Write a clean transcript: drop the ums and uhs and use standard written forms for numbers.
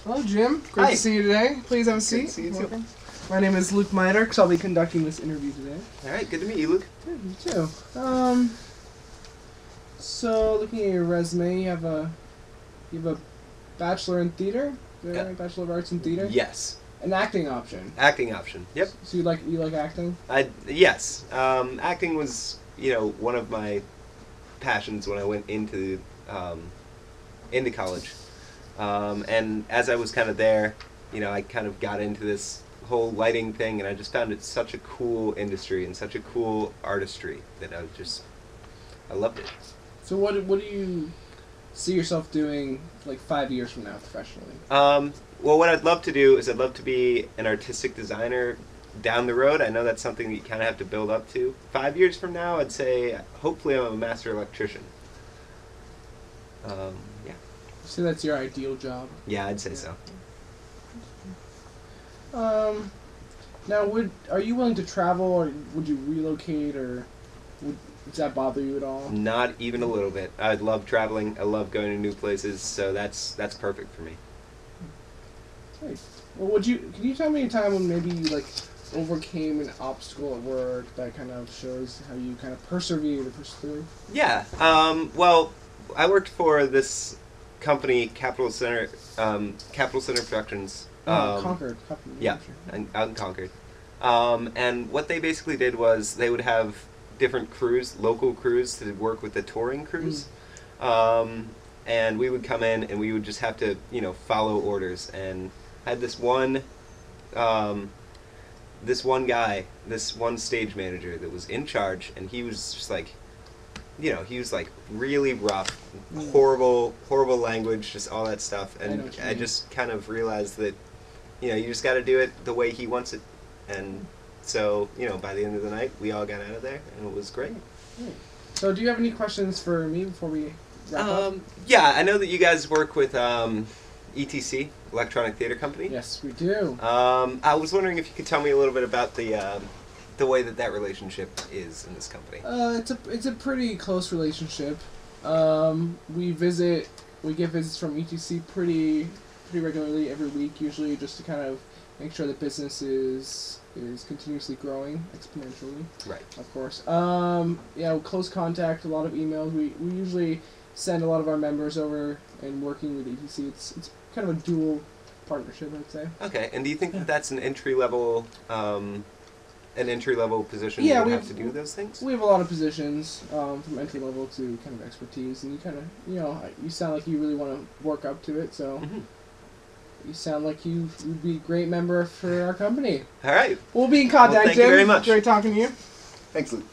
Hello, Jim. Great Hi. to see you today. Please have a seat. Good to see you too. Welcome. My name is Luke Meiderks. I'll be conducting this interview today. All right, good to meet you, Luke. Yeah, you too. So looking at your resume, you have a bachelor in theater. Is that Yeah. right? Bachelor of Arts in theater. Yes, An acting option. acting option. Yep. So you like acting? Yes. Acting was one of my passions when I went into college, and as I was kind of there, I kind of got into this whole lighting thing, and I just found it such a cool industry and such a cool artistry that I loved it. So what do you see yourself doing like 5 years from now professionally? Well, what I'd love to do is I'd love to be an artistic designer down the road. I know that's something that you kind of have to build up to. 5 years from now, I'd say hopefully I'm a master electrician. Yeah. So that's your ideal job. Yeah, I'd say so. Now are you willing to travel, or would you relocate, or does that bother you at all? Not even a little bit. I love traveling. I love going to new places, so that's perfect for me. Great. Well, can you tell me a time when maybe you overcame an obstacle at work that kind of shows how you kind of persevered or pursued? Yeah. Well, I worked for this company, Capital Center Productions. Concord. Yeah, out in Concord. And what they basically did was they would have different crews, local crews, to work with the touring crews. And we would come in and we would just have to, follow orders. And I had this one guy, this one stage manager that was in charge, and he was just he was really rough, horrible language, just all that stuff. And I just kind of realized that, you just got to do it the way he wants it. And so, by the end of the night, we all got out of there, and it was great. So do you have any questions for me before we wrap up? Yeah, I know that you guys work with ETC, Electronic Theater Company. Yes, we do. I was wondering if you could tell me a little bit about the way that relationship is in this company. It's a pretty close relationship. We get visits from ETC pretty regularly every week, usually just to kind of make sure the business is continuously growing exponentially. Right. Of course. Close contact, a lot of emails. We usually send a lot of our members over and working with ETC. It's kind of a dual partnership, I'd say. Okay. And do you think that that's an entry level position? Yeah, we have to do those things. We have a lot of positions, from entry level to kind of expertise, and you kind of you sound like you really want to work up to it. So. Mm-hmm. You sound like you'd be a great member for our company. All right. We'll be in contact, Well, thank Jim. you very much. Great talking to you. Thanks, Luke.